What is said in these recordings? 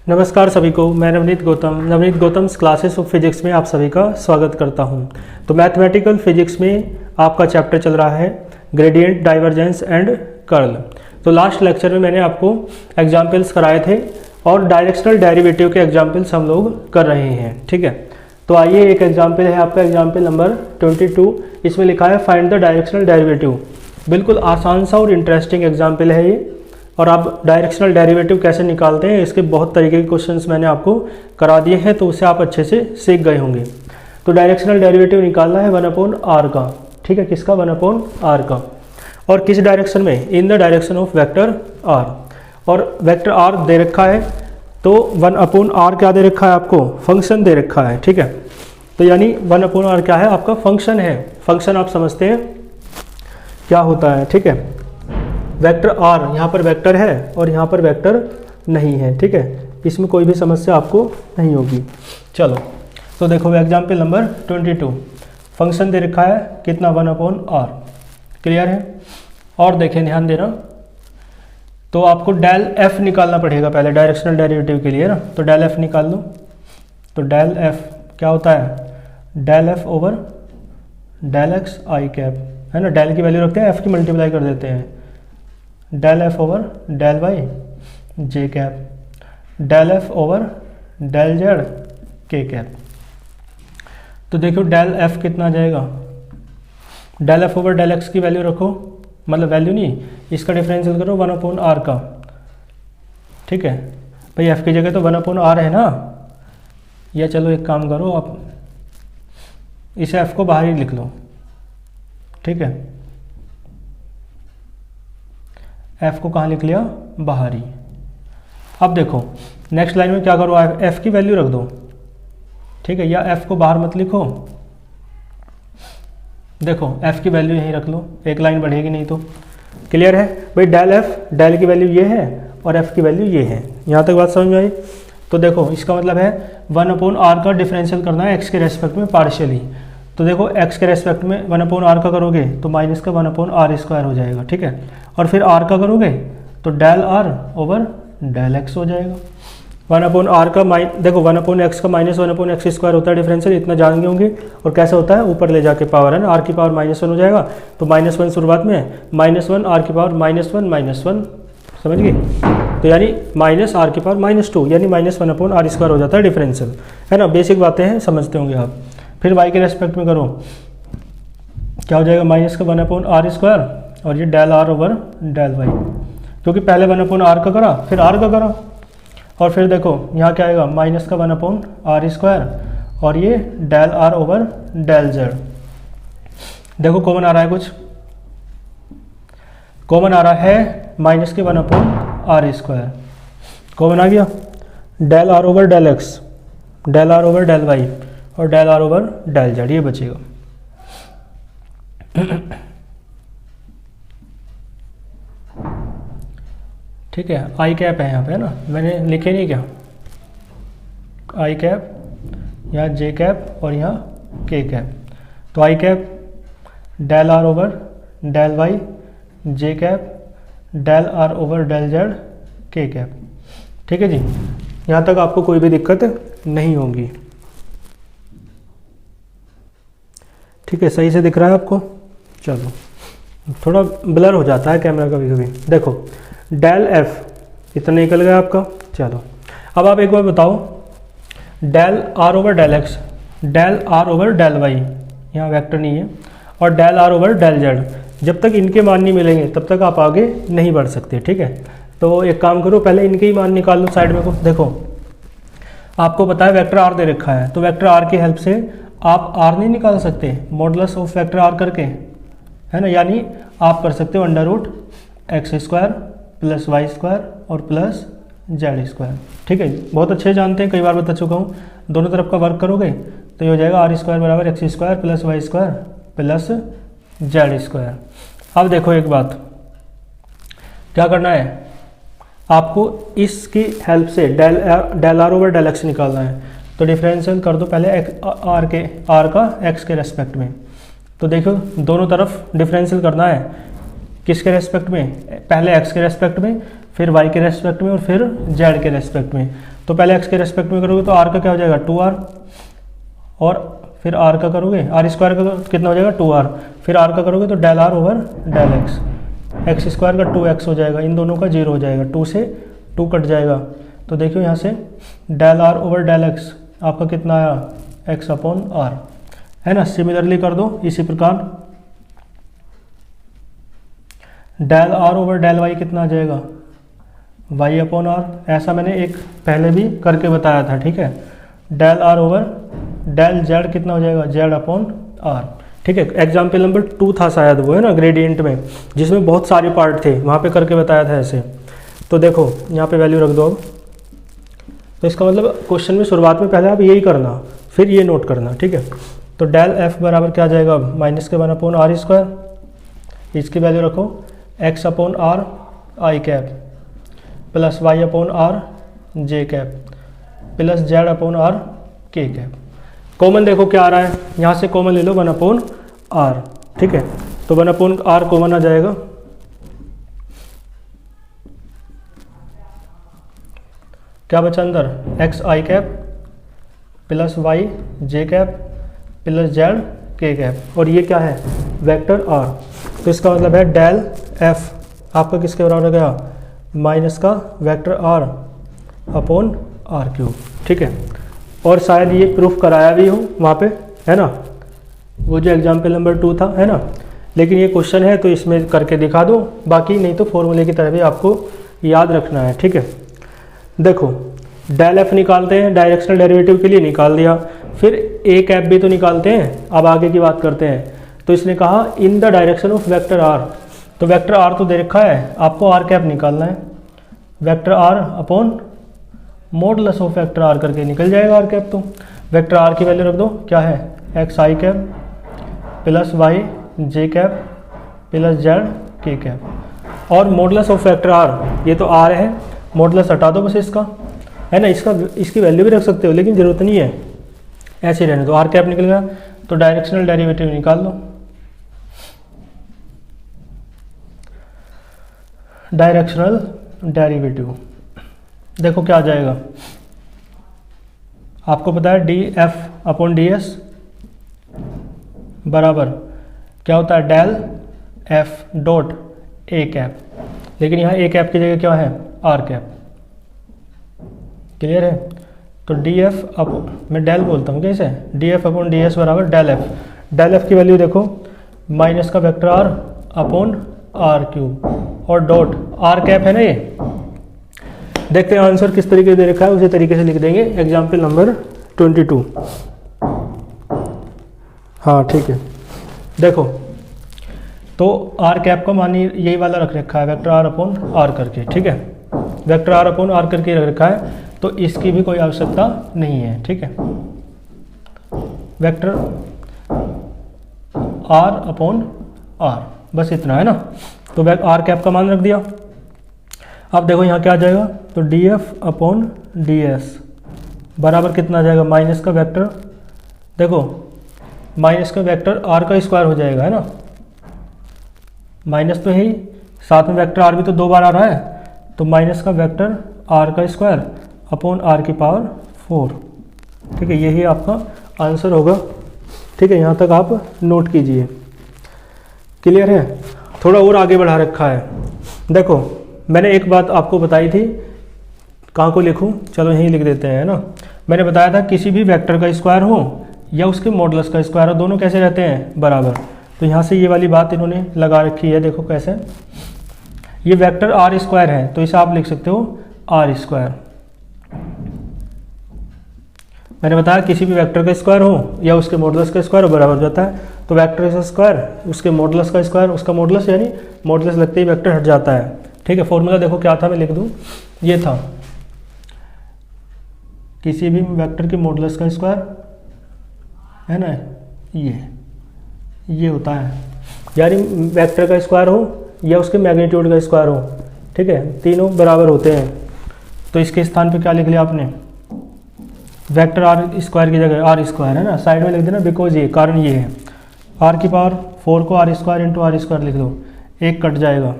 नमस्कार सभी को, मैं Navneet Gautam's classes of physics में आप सभी का स्वागत करता हूं। तो मैथमेटिकल फिजिक्स में आपका चैप्टर चल रहा है ग्रेडियंट, डाइवर्जेंस एंड कर्ल। तो लास्ट लेक्चर में मैंने आपको एग्जाम्पल्स कराए थे और डायरेक्शनल डेरिवेटिव के एग्जाम्पल्स हम लोग कर रहे हैं। ठीक है, तो आइए एक एग्जाम्पल है आपका एग्जाम्पल नंबर 22। इसमें लिखा है फाइंड द डायरेक्शनल डेरिवेटिव। बिल्कुल आसान सा और इंटरेस्टिंग एग्जाम्पल है ये। और आप डायरेक्शनल डेरिवेटिव कैसे निकालते हैं इसके बहुत तरीके के क्वेश्चंस मैंने आपको करा दिए हैं, तो उससे आप अच्छे से सीख गए होंगे। तो डायरेक्शनल डेरिवेटिव निकालना है 1/r का। ठीक है, किसका? 1/r का। और किस डायरेक्शन में? इन the direction of vector r। और वेक्टर r दे रखा है, तो 1/r क्या दे रखा है आपको? फंक्शन दे रखा है। ठीक है, तो यानी 1/r क्या है? आपका फंक्शन है। फंक्शन आप समझते हैं क्या होता है। ठीक है, वेक्टर r, यहाँ पर वेक्टर है और यहाँ पर वेक्टर नहीं है। ठीक है, इसमें कोई भी समस्या आपको नहीं होगी। चलो, तो देखो एग्जाम्पल नंबर 22। फंक्शन दे रखा है कितना? 1/r। क्लियर है? और देखें, ध्यान देना, तो आपको डेल f निकालना पड़ेगा पहले डायरेक्शनल डेरिवेटिव के लिए ना। तो डेल f निकाल लो। तो डेल f क्या होता है? Del f over del x i cap, है ना। डेल की वैल्यू रखते हैं, f की मल्टीप्लाई कर देते हैं। Del f over del y j cap, del f over del z k cap. तो देखो डेल f कितना आ जाएगा? Del f over del x की वैल्यू रखो, मतलब वैल्यू नहीं, इसका डिफरेंशियल करो 1/r का। ठीक है भाई, f की जगह तो 1/r है ना। या चलो एक काम करो, आप इसे f को बाहर ही लिख लो। ठीक है, f को कहाँ लिख लिया? बाहर ही। अब देखो नेक्स्ट लाइन में क्या करो, f की वैल्यू रख दो। ठीक है, या f को बाहर मत लिखो। देखो f की वैल्यू यहीं रख लो, एक लाइन बढ़ेगी नहीं तो। क्लियर है भाई? डेल f, डेल की वैल्यू ये है और f की वैल्यू ये है। यहाँ तक बात समझ में आई? तो देखो इसका मतलब है 1/r का डिफरेंशियल करना है x के रेस्पेक्ट में पार्शियली। तो देखो x के रेस्पेक्ट में 1/r का करोगे तो माइनस का 1/r² हो जाएगा। ठीक है, और फिर r का करोगे तो del r over del x हो जाएगा। 1/r का देखो 1/x का माइनस 1/x² होता है डिफरेंशियल, इतना जान गए होंगे। और कैसे होता है? ऊपर ले जाके पावर, है ना। r की पावर -1 हो जाएगा, तो -1 शुरुआत में, -1 r की पावर -1 समझ गए? तो यानी -r की पावर -2 यानी -1/r² हो जाता है डिफरेंशियल, है ना। बेसिक बातें हैं, समझते होंगे आप। फिर y के रेस्पेक्ट में करो, क्या हो जाएगा? माइनस का 1/r² और ये del r over del y, क्योंकि पहले 1/r का करा फिर r का करा। और फिर देखो यहाँ क्या आएगा? माइनस का 1/r² और ये del r over del z। देखो कॉमन आ रहा है, कुछ कॉमन आ रहा है, माइनस के 1/r²। कॉमन आ गया। Del r over del x, del r over del y और del r over del z, ये बचेगा। ठीक है, आई कैप है यहाँ पे, है ना। मैंने लिखे नहीं क्या? आई कैप, यहाँ जे कैप और यहाँ के कैप। तो i cap del r over del y, j cap del r over del z, k cap. ठीक है जी, यहाँ तक आपको कोई भी दिक्कत नहीं होगी। ठीक है, सही से दिख रहा है आपको? चलो, थोड़ा ब्लर हो जाता है कैमरा कभी कभी। देखो डेल f इतना निकल गया आपका। चलो, अब आप एक बार बताओ, del r over del x, del r over del y, यहाँ वेक्टर नहीं है, और del r over del z, जब तक इनके मान नहीं मिलेंगे तब तक आप आगे नहीं बढ़ सकते। ठीक है, तो एक काम करो, पहले इनके ही मान निकाल लो साइड में को। देखो आपको पता है वेक्टर r दे रखा है, तो वेक्टर r की हेल्प से आप r नहीं निकाल सकते मॉडुलस ऑफ वेक्टर r करके, है ना। यानी आप कर सकते हो √x² प्लस y² और प्लस z²। ठीक है, बहुत अच्छे जानते हैं, कई बार बता चुका हूँ। दोनों तरफ का वर्क करोगे तो ये हो जाएगा r² बराबर x² plus y² plus z²। अब देखो एक बात, क्या करना है आपको? इसकी हेल्प से del r over del x निकालना है। तो डिफरेंशियल कर दो पहले r का x के रेस्पेक्ट में। तो देखो दोनों तरफ डिफरेंशियल करना है, किसके रेस्पेक्ट में, पहले x के रेस्पेक्ट में, फिर y के रेस्पेक्ट में और फिर z के रेस्पेक्ट में। तो पहले x के रेस्पेक्ट में करोगे तो r का क्या हो जाएगा 2r, और फिर r का करोगे r स्क्वायर का कितना हो जाएगा 2r, फिर r का करोगे तो del r over del x square का 2x हो जाएगा, इन दोनों का 0 हो जाएगा, 2 से 2 कट जाएगा। तो देखियो यहाँ से del r over del x आपका कितना आया x अपॉन r, है ना। सिमिलरली कर दो इसी प्रकार, del r over del y कितना आ जाएगा y अपॉन r, ऐसा मैंने एक पहले भी करके बताया था, ठीक है। Del r over del z कितना हो जाएगा z अपॉन r, ठीक है। एग्जाम्पल नंबर 2 था शायद वो, है ना, ग्रेडियंट में, जिसमें बहुत सारे पार्ट थे, वहाँ पे करके बताया था ऐसे। तो देखो यहाँ पे वैल्यू रख दो अब। तो इसका मतलब क्वेश्चन में शुरुआत में पहले आप यही करना, फिर ये नोट करना, ठीक है। तो डेल f बराबर क्या आ जाएगा अब minus k 1 upon r square, इसकी वैल्यू रखो x upon r i cap plus y upon r j cap plus z upon r k cap. Common देखो क्या आ रहा है, यहाँ से कॉमन ले लो 1 अपॉन r, ठीक है। तो 1 अपॉन r कॉमन आ जाएगा, क्या बचा अंदर x आई cap plus y j cap plus z k cap, और ये क्या है वेक्टर r। तो इसका मतलब है डेल f आपका किसके बराबर हो गया माइनस का vector r upon r cube, ठीक है। और शायद ये प्रूफ कराया भी हो वहाँ पे, है ना, वो जो एग्जाम्पल नंबर 2 था, है ना। लेकिन ये क्वेश्चन है तो इसमें करके दिखा दो, बाकी नहीं तो फॉर्मूले की तरह भी आपको याद रखना है, ठीक है। देखो डेल एफ निकालते हैं, डायरेक्शनल डेरिवेटिव के लिए निकाल दिया, फिर ए कैप भी तो निकालते हैं। अब आगे की बात करते हैं। तो इसने कहा in the direction of vector R, तो वेक्टर आर तो दे रखा है, आपको आर कैप निकालना है। Vector R upon modulus of vector R करके निकल जाएगा आर कैप। तो वेक्टर आर की वैल्यू रख दो, क्या है X I cap plus Y J cap plus Z K cap, और मॉडुलस ऑफ वेक्टर आर ये तो आर है, मॉडुलस हटा दो बस इसका, है ना। इसकी वैल्यू भी रख सकते हो लेकिन ज़रूरत नहीं है, ऐसे ही रहने दो। आर कैप निकल गया तो डायरेक्शनल डेरिवेटिव निकाल लो। डायरेक्शनल डेरिवेटिव देखो क्या आ जाएगा, आपको पता है D F upon D S बराबर क्या होता है del F dot A cap, लेकिन यहाँ ए कैप की जगह क्या है आर कैप, क्लियर है। तो डी एफ अप मैं डेल बोलता हूँ कैसे, D F upon D S बराबर डेल एफ। डेल एफ की वैल्यू देखो माइनस का vector R upon R cube और डॉट आर कैप है ना। ये देखते हैं आंसर किस तरीके से दे रखा है, उसी तरीके से लिख देंगे। एग्जाम्पल नंबर 22, हाँ ठीक है। देखो तो आर कैप का मान यही वाला रख रखा है वेक्टर आर अपॉन आर करके, ठीक है। वेक्टर आर अपॉन आर करके रख रखा है, तो इसकी भी कोई आवश्यकता नहीं है, ठीक है। वेक्टर आर अपॉन आर बस इतना है ना। तो आर कैप का मान रख दिया। अब देखो यहाँ क्या आ जाएगा, तो D F upon D S बराबर कितना आ जाएगा माइनस का वेक्टर, देखो माइनस का वेक्टर आर का स्क्वायर हो जाएगा, है ना। माइनस तो है ही, साथ में वेक्टर आर भी तो 2 बार आ रहा है, तो माइनस का वेक्टर आर का स्क्वायर अपॉन आर की पावर 4, ठीक है। यही आपका आंसर होगा, ठीक है। यहाँ तक आप नोट कीजिए, क्लियर है। थोड़ा और आगे बढ़ा रखा है। देखो मैंने एक बात आपको बताई थी, कहाँ को लिखूँ, चलो यहीं लिख देते हैं, ना। मैंने बताया था किसी भी वेक्टर का स्क्वायर हो या उसके मॉडुलस का स्क्वायर हो, दोनों कैसे रहते हैं बराबर। तो यहाँ से ये वाली बात इन्होंने लगा रखी है, देखो कैसे। ये वेक्टर आर स्क्वायर है तो इसे आप लिख सकते हो आर स्क्वायर। मैंने बताया किसी भी वेक्टर का स्क्वायर हो या उसके मॉडुलस का स्क्वायर हो बराबर हो जाता है। तो वेक्टर का स्क्वायर उसके मॉडुलस का स्क्वायर, उसका मॉडुलस यानी मॉडुलस लगते ही वेक्टर हट जाता है, ठीक है। फॉर्मूला देखो क्या था, मैं लिख दूं, ये था किसी भी वेक्टर के मॉडुलस का स्क्वायर, है ना, ये होता है, यानी वेक्टर का स्क्वायर हो या उसके मैग्नीट्यूड का स्क्वायर हो, ठीक है, तीनों बराबर होते हैं। तो इसके स्थान पे क्या लिख लिया आपने, वेक्टर आर स्क्वायर की जगह आर स्क्वायर, है ना, साइड में लिख देना, बिकॉज ये कारण ये है। आर की पावर 4 को R square into R square लिख दो, एक कट जाएगा,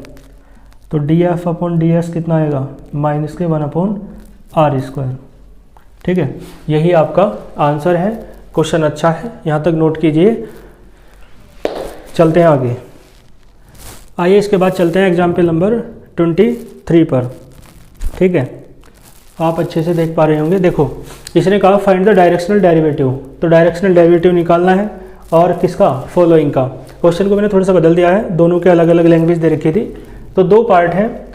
तो D F upon D S कितना आएगा, माइनस के 1/r²। ठीक है, यही आपका आंसर है। क्वेश्चन अच्छा है, यहाँ तक नोट कीजिए। चलते हैं आगे। आइए इसके बाद चलते हैं एग्जाम्पल नंबर 23 पर। ठीक है, आप अच्छे से देख पा रहे होंगे। देखो, इसने कहा फाइंड द डायरेक्शनल डेरिवेटिव, तो डायरेक्शनल डेरिवेटिव निकालना है, और किसका, फॉलोइंग का। क्वेश्चन को मैंने थोड़ा सा बदल दिया है, दोनों के अलग अलग लैंग्वेज दे रखी थी। तो दो पार्ट हैं,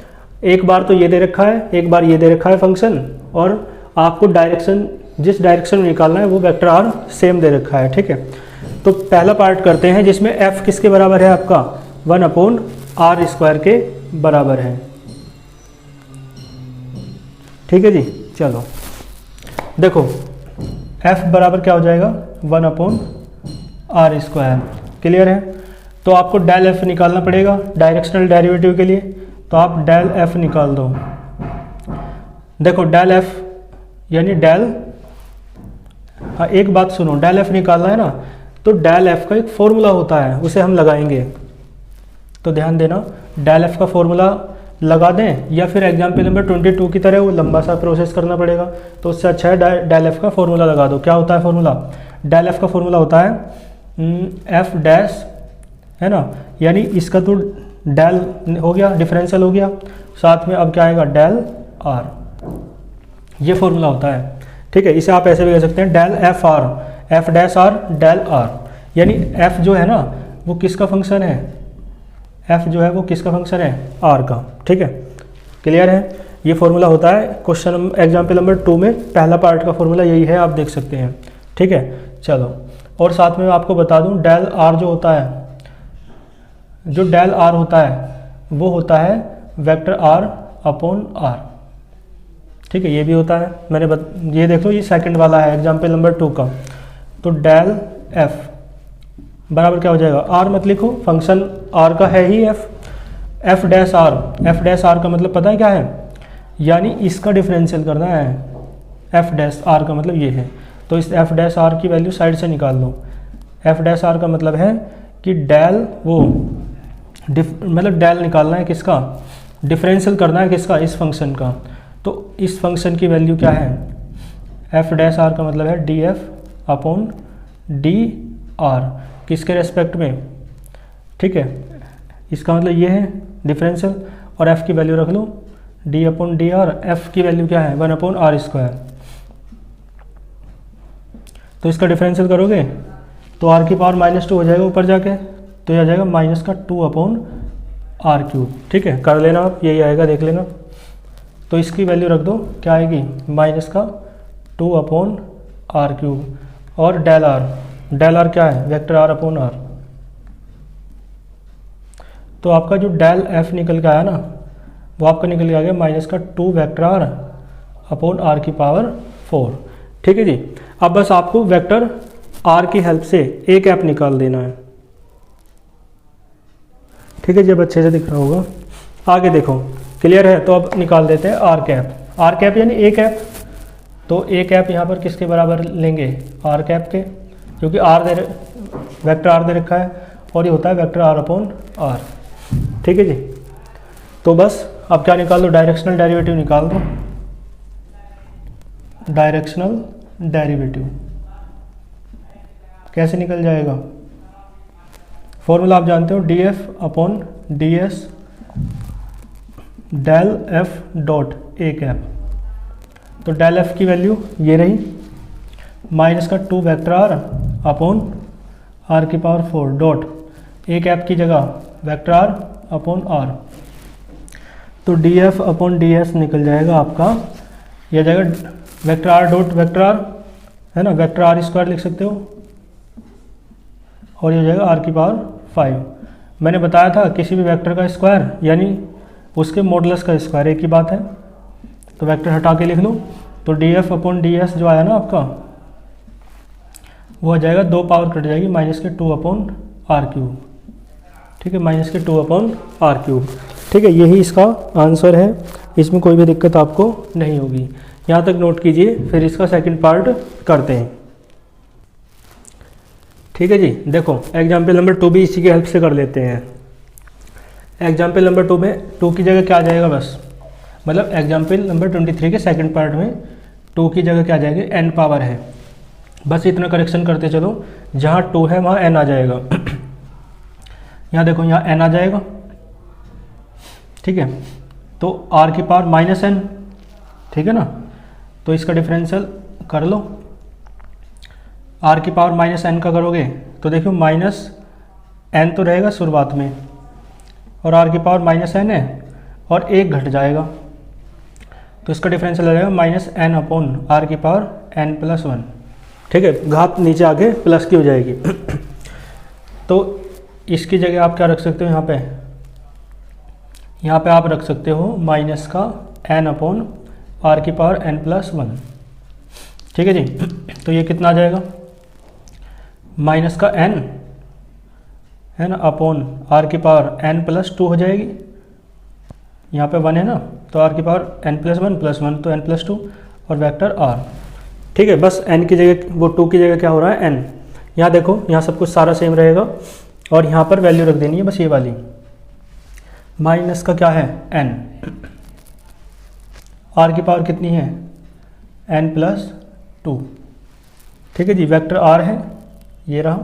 एक बार तो ये दे रखा है, एक बार ये दे रखा है फंक्शन, और आपको डायरेक्शन, जिस डायरेक्शन में निकालना है वो वेक्टर आर सेम दे रखा है। ठीक है, तो पहला पार्ट करते हैं जिसमें एफ किसके बराबर है आपका, 1/r² के बराबर है। ठीक है जी, चलो देखो, f बराबर क्या हो जाएगा, 1/r²। क्लियर है, तो आपको डेल f निकालना पड़ेगा डायरेक्शनल डेरिवेटिव के लिए, तो आप डेल f निकाल दो। देखो डेल f यानी डेल, हाँ एक बात सुनो, डेल f निकालना है ना, तो डेल f का एक फॉर्मूला होता है, उसे हम लगाएंगे। तो ध्यान देना, डेल f का फॉर्मूला लगा दें, या फिर एग्जाम्पल नंबर 22 की तरह वो लंबा सा प्रोसेस करना पड़ेगा, तो उससे अच्छा है डेल f का फॉर्मूला लगा दो। क्या होता है फॉर्मूला, डेल f का फॉर्मूला होता है f डैश, है ना, यानी इसका तो डेल हो गया, डिफरेंशियल हो गया, साथ में अब क्या आएगा, डेल r, ये फॉर्मूला होता है। ठीक है, इसे आप ऐसे भी कह सकते हैं, del F R, F dash R del R, यानी f जो है ना वो किसका फंक्शन है, f जो है वो किसका फंक्शन है, r का। ठीक है, क्लियर है, ये फॉर्मूला होता है। क्वेश्चन एग्जाम्पल नंबर 2 में पहला पार्ट का फॉर्मूला यही है, आप देख सकते हैं। ठीक है, चलो, और साथ में मैं आपको बता दूं, डेल r जो होता है, जो डेल r होता है वो होता है वेक्टर r अपॉन r। ठीक है, ये भी होता है, ये देख लो, ये सेकंड वाला है एग्जाम्पल नंबर 2 का। तो डेल f बराबर क्या हो जाएगा, r मत लिखो, फंक्शन r का है ही f डैश r का मतलब पता है क्या है, यानी इसका डिफरेंशियल करना है। f डैश r का मतलब ये है, तो इस f डैश r की वैल्यू साइड से निकाल लो। f डैश r का मतलब है कि डेल वो मतलब डेल निकालना है किसका, डिफरेंशियल करना है किसका, इस फंक्शन का। तो इस फंक्शन की वैल्यू क्या है, f डैश r का मतलब है df अपॉन dr, किसके रेस्पेक्ट में। ठीक है, इसका मतलब ये है डिफरेंशियल, और f की वैल्यू रख लो d अपॉन dr, f की वैल्यू क्या है, 1/r²। तो इसका डिफरेंशियल करोगे तो r की पावर -2 हो जाएगा ऊपर जाके, तो यह आ जाएगा -2/r³। ठीक है, कर लेना आप, यही आएगा, देख लेना। तो इसकी वैल्यू रख दो, क्या आएगी, -2/r³। और डेल r क्या है, वेक्टर r अपॉन r। तो आपका जो डेल f निकल के आया ना, वो आपका निकल के आ गया -2 वेक्टर r अपॉन r⁴। ठीक है जी, अब बस आपको वेक्टर r की हेल्प से एक ऐप निकाल देना है। ठीक है, जब अच्छे से दिख रहा होगा, आगे देखो, क्लियर है। तो अब निकाल देते हैं r कैप यानी एक ऐप। तो एक ऐप यहाँ पर किसके बराबर लेंगे, r कैप के, क्योंकि वेक्टर r दे रखा है, और ये होता है वेक्टर r अपॉन r। ठीक है जी, तो बस अब क्या निकाल दो, डायरेक्शनल डेरिवेटिव निकाल दो। डायरेक्शनल डेरिवेटिव कैसे निकल जाएगा, फॉर्मूला आप जानते हो, df upon ds del f dot A cap. तो डेल f की वैल्यू ये रही, -2 vector r upon r⁴ dot A cap की जगह वेक्टर r अपॉन r। तो df अपॉन ds निकल जाएगा आपका, यह जाएगा vector r dot vector r, है ना, वेक्टर r² लिख सकते हो, और ये जाएगा r⁵। मैंने बताया था किसी भी वेक्टर का स्क्वायर यानी उसके मॉडुलस का स्क्वायर एक ही बात है। तो वेक्टर हटा के लिख लो, तो df अपॉन ds जो आया ना आपका, वो आ जाएगा, 2 पावर कट जाएगी, -2/r³। ठीक है, -2/r³। ठीक है, यही इसका आंसर है, इसमें कोई भी दिक्कत आपको नहीं होगी। यहाँ तक नोट कीजिए, फिर इसका सेकंड पार्ट करते हैं। ठीक है जी, देखो एग्जाम्पल नंबर 2 भी इसी की हेल्प से कर लेते हैं। एग्जाम्पल नंबर 2 में 2 की जगह क्या आ जाएगा बस, मतलब एग्जाम्पल नंबर 23 के सेकंड पार्ट में 2 की जगह क्या आ जाएगी, n पावर है। बस इतना करेक्शन करते चलो, जहाँ 2 है वहाँ n आ जाएगा। यहाँ देखो यहाँ n आ जाएगा, ठीक है। तो r की पावर -n, ठीक है ना, तो इसका डिफरेंशियल कर लो। r की पावर -n का करोगे तो देखो -n तो रहेगा शुरुआत में, और r की पावर -n है और 1 घट जाएगा, तो इसका डिफरेंशियल आ जाएगा -n/r की पावर n+1, ठीक है। घात नीचे आके प्लस की हो जाएगी। तो इसकी जगह आप क्या रख सकते हो, यहाँ पे आप रख सकते हो माइनस का n/r की पावर n+1, ठीक है जी। तो ये कितना आ जाएगा, माइनस का n है ना अपॉन r की पावर n+2 हो जाएगी। यहाँ पे 1 है ना, तो r की पावर n+1 +1 तो n+2 और वेक्टर r, ठीक है। बस n की जगह, वो 2 की जगह क्या हो रहा है n। यहाँ देखो यहाँ सब कुछ सारा सेम रहेगा और यहाँ पर वैल्यू रख देनी है बस ये वाली, माइनस का क्या है n, r की पावर कितनी है n+2, ठीक है जी। वेक्टर r है ये रहा,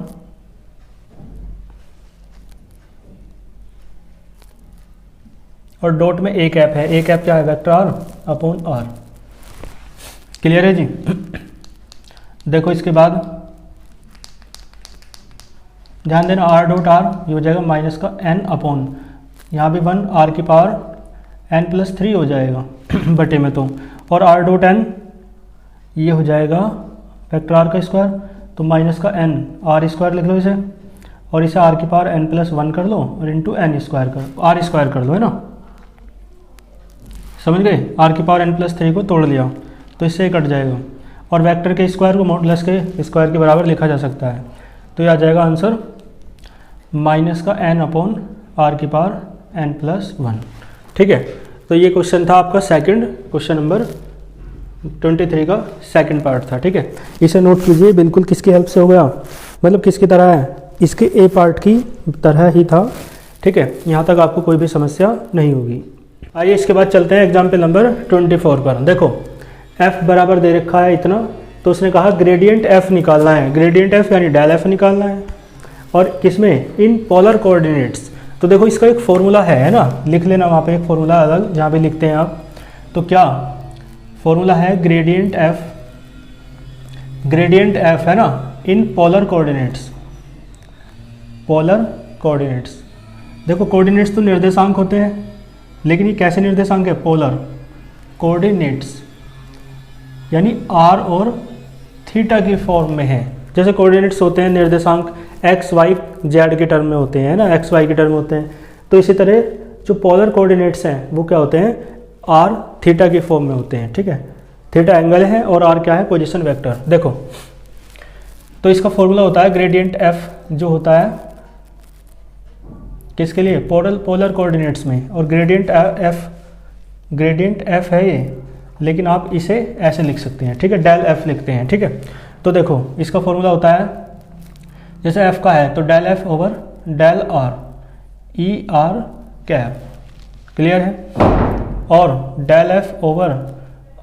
और डॉट में एक ऐप है, एक ऐप क्या है, वेक्टर r/r। क्लियर है जी। देखो इसके बाद ध्यान देना, r.r ये हो जाएगा माइनस का n अपॉन, यहाँ भी 1 r की पावर n+3 हो जाएगा बटे में, तो और r.n ये हो जाएगा वेक्टर r का स्क्वायर, तो माइनस का n r² लिख लो इसे, और इसे r की पावर n+1 कर लो और इंटू n² r² कर लो, है ना, समझ गए। r की पावर n+3 को तोड़ लिया तो इससे कट जाएगा, और वेक्टर के स्क्वायर को मॉडुलस के स्क्वायर के बराबर लिखा जा सकता है, तो ये आ जाएगा आंसर माइनस का n/r की पावर n+1, ठीक है। तो ये क्वेश्चन था आपका सेकंड, क्वेश्चन नंबर 23 का सेकंड पार्ट था, ठीक है। इसे नोट कीजिए, बिल्कुल किसकी हेल्प से हो गया, मतलब किसकी तरह है, इसके ए पार्ट की तरह ही था, ठीक है। यहाँ तक आपको कोई भी समस्या नहीं होगी। आइए इसके बाद चलते हैं एग्जाम्पल नंबर 24 पर। देखो f बराबर दे रखा है इतना, तो उसने कहा ग्रेडियंट f निकालना है, ग्रेडियंट f यानी डेल f निकालना है, और किसमें, इन पोलर कोऑर्डिनेट्स। तो देखो इसका एक फॉर्मूला है ना, लिख लेना वहाँ पे एक फॉर्मूला अलग, जहाँ पे लिखते हैं आप, तो क्या फॉर्मूला है, ग्रेडियंट f है ना in polar coordinates, polar coordinates. देखो कोऑर्डिनेट्स तो निर्देशांक होते हैं, लेकिन ये कैसे निर्देशांक है, पोलर कोऑर्डिनेट्स, यानी r और थीटा की फॉर्म में है। जैसे कोऑर्डिनेट्स होते हैं निर्देशांक x y z के टर्म में होते हैं ना, x y के टर्म में होते हैं, तो इसी तरह जो पोलर कोऑर्डिनेट्स हैं वो क्या होते हैं, r थीटा की फॉर्म में होते हैं, ठीक है। थीटा एंगल है और r क्या है, पोजीशन वेक्टर। देखो तो इसका फॉर्मूला होता है ग्रेडियंट f जो होता है किसके लिए, पोलर कोऑर्डिनेट्स में, और ग्रेडियंट f है ये, लेकिन आप इसे ऐसे लिख सकते हैं, ठीक है, डेल f लिखते हैं, ठीक है। तो देखो इसका फॉर्मूला होता है, जैसे f का है तो del f over del r ER cap, clear है, और del f over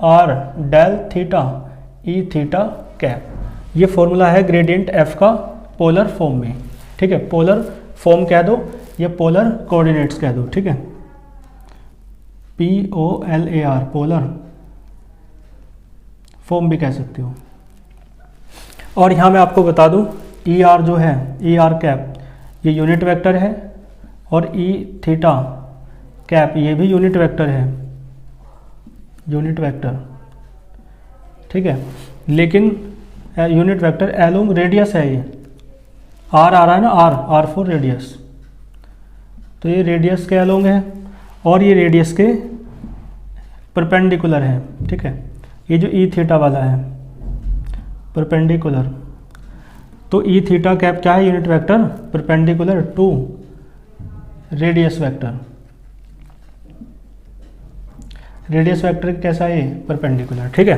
r del theta E theta cap. ये फॉर्मूला है ग्रेडियंट f का पोलर फॉर्म में, ठीक है। पोलर फॉर्म कह दो या पोलर कोऑर्डिनेट्स कह दो, ठीक है, POLAR पोलर फॉर्म भी कह सकते हो। और यहाँ मैं आपको बता दूँ ER जो है, ER कैप ये यूनिट वेक्टर है, और E थीटा कैप ये भी यूनिट वेक्टर है, यूनिट वेक्टर, ठीक है। लेकिन यूनिट वेक्टर एलोंग रेडियस है, ये R आ रहा है ना, R फॉर रेडियस, तो ये रेडियस के एलोंग है और ये रेडियस के परपेंडिकुलर है, ठीक है। ये जो ई थीटा वाला है परपेंडिकुलर, तो ई थीटा कैप क्या है, unit vector perpendicular to radius vector. Radius vector कैसा है, परपेंडिकुलर, ठीक है।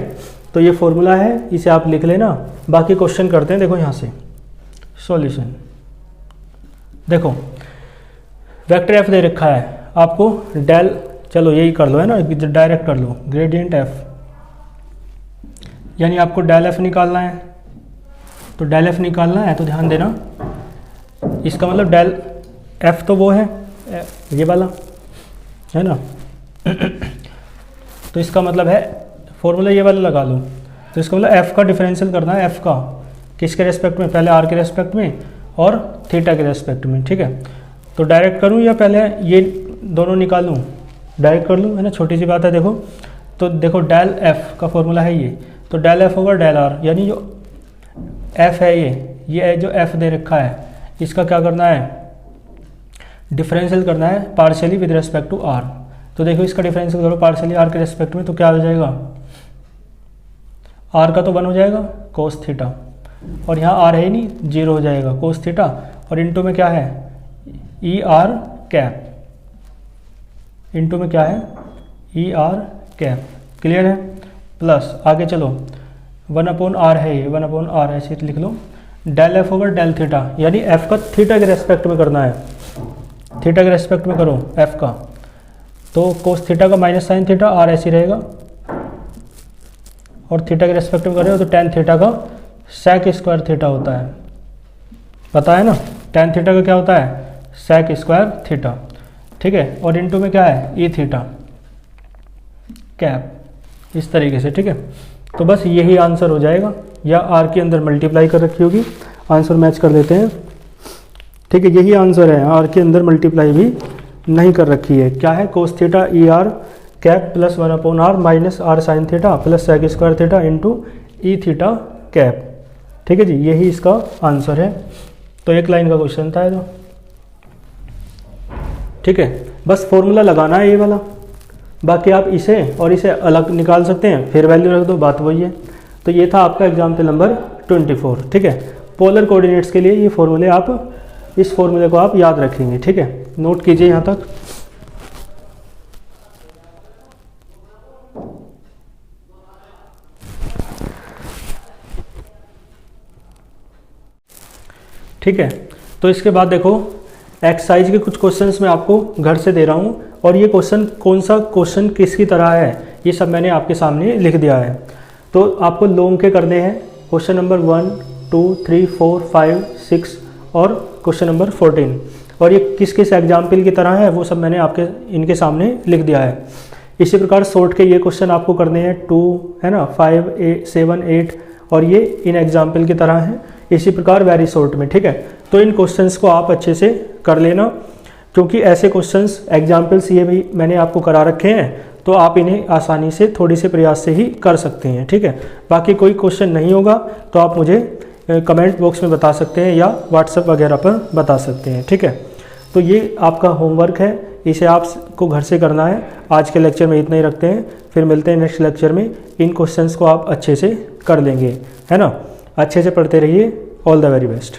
तो ये फॉर्मूला है, इसे आप लिख लेना। बाकी क्वेश्चन करते हैं, देखो यहाँ से सॉल्यूशन। देखो वेक्टर एफ दे रखा है आपको, डेल, चलो यही कर लो है ना, डायरेक्ट कर लो, ग्रेडियंट एफ, यानी आपको डेल एफ निकालना है। तो डेल एफ निकालना है तो ध्यान देना, इसका मतलब डेल एफ तो वो है ये वाला है ना तो इसका मतलब है फॉर्मूला ये वाला लगा लो। तो इसका मतलब एफ का डिफरेंशियल करना है, एफ का किसके रेस्पेक्ट में, पहले आर के रेस्पेक्ट में और थीटा के रेस्पेक्ट में, ठीक है। तो डायरेक्ट करूँ या पहले ये दोनों निकालूँ, डायरेक्ट कर लूँ, है ना, छोटी सी बात है। देखो तो देखो डेल एफ का फॉर्मूला है ये, तो del F over del R, यानी जो एफ है ये जो एफ दे रखा है इसका क्या करना है, डिफरेंशियल करना है partially with respect to R. तो देखो इसका डिफरेंशियल करो पार्शियली आर के रेस्पेक्ट में, तो क्या हो जाएगा, आर का तो 1 हो जाएगा कोस थीटा, और यहाँ आर है ही नहीं, 0 हो जाएगा कोस थीटा, और इंटू में क्या है ई आर कैप, इंटू में क्या है ई आर कैप, क्लियर है। प्लस आगे चलो 1/r है ये, 1/r ऐसे लिख लो, del F over del theta, यानी एफ का थीटा के रेस्पेक्ट में करना है, थीटा के रेस्पेक्ट में करो एफ का, तो कोस थीटा का माइनस साइन थीटा, आर ऐसे रहेगा, और थीटा के रेस्पेक्ट में करें तो टेन थीटा का सेक स्क्वायर थीटा होता है, पता है ना, टेन थीटा का क्या होता है सेक स्क्वायर थीटा, ठीक है। और इंटू में क्या है ई थीटा कैप, इस तरीके से, ठीक है। तो बस यही आंसर हो जाएगा, या आर के अंदर मल्टीप्लाई कर रखी होगी, आंसर मैच कर लेते हैं, ठीक है, यही आंसर है, आर के अंदर मल्टीप्लाई भी नहीं कर रखी है। क्या है cos theta E are cap plus 1/r minus R sine theta plus sec square theta into E theta cap, ठीक है जी, यही इसका आंसर है। तो एक लाइन का क्वेश्चन था ये तो, ठीक है, बस फॉर्मूला लगाना है ये वाला, बाकी आप इसे और इसे अलग निकाल सकते हैं, फिर वैल्यू रख दो, बात वही है। तो ये था आपका एग्जाम्पल नंबर 24, ठीक है। पोलर कोऑर्डिनेट्स के लिए ये फॉर्मूले आप, इस फॉर्मूले को आप याद रखेंगे, ठीक है, नोट कीजिए यहाँ तक। ठीक है, तो इसके बाद देखो एक्सरसाइज के कुछ क्वेश्चंस मैं आपको घर से दे रहा हूँ, और ये क्वेश्चन कौन सा क्वेश्चन किसकी तरह है ये सब मैंने आपके सामने लिख दिया है। तो आपको लॉन्ग के करने हैं, क्वेश्चन नंबर 1, 2, 3, 4, 5, 6 और क्वेश्चन नंबर 14, और ये किस किस एग्जाम्पल की तरह है वो सब मैंने आपके इनके सामने लिख दिया है। इसी प्रकार शॉर्ट के ये क्वेश्चन आपको करने हैं 2 है ना, 5, 7, 8, और ये इन एग्जाम्पल की तरह है। इसी प्रकार वेरी शॉर्ट में, ठीक है। तो इन क्वेश्चंस को आप अच्छे से कर लेना, क्योंकि ऐसे क्वेश्चंस एग्जाम्पल्स ये भी मैंने आपको करा रखे हैं, तो आप इन्हें आसानी से थोड़ी से प्रयास से ही कर सकते हैं, ठीक है। बाकी कोई क्वेश्चन नहीं होगा तो आप मुझे कमेंट बॉक्स में बता सकते हैं या व्हाट्सएप वगैरह पर बता सकते हैं, ठीक है। तो ये आपका होमवर्क है, इसे आपको घर से करना है। आज के लेक्चर में इतना ही रखते हैं, फिर मिलते हैं नेक्स्ट लेक्चर में। इन क्वेश्चंस को आप अच्छे से कर लेंगे, है ना। अच्छे से पढ़ते रहिए, ऑल द वेरी बेस्ट।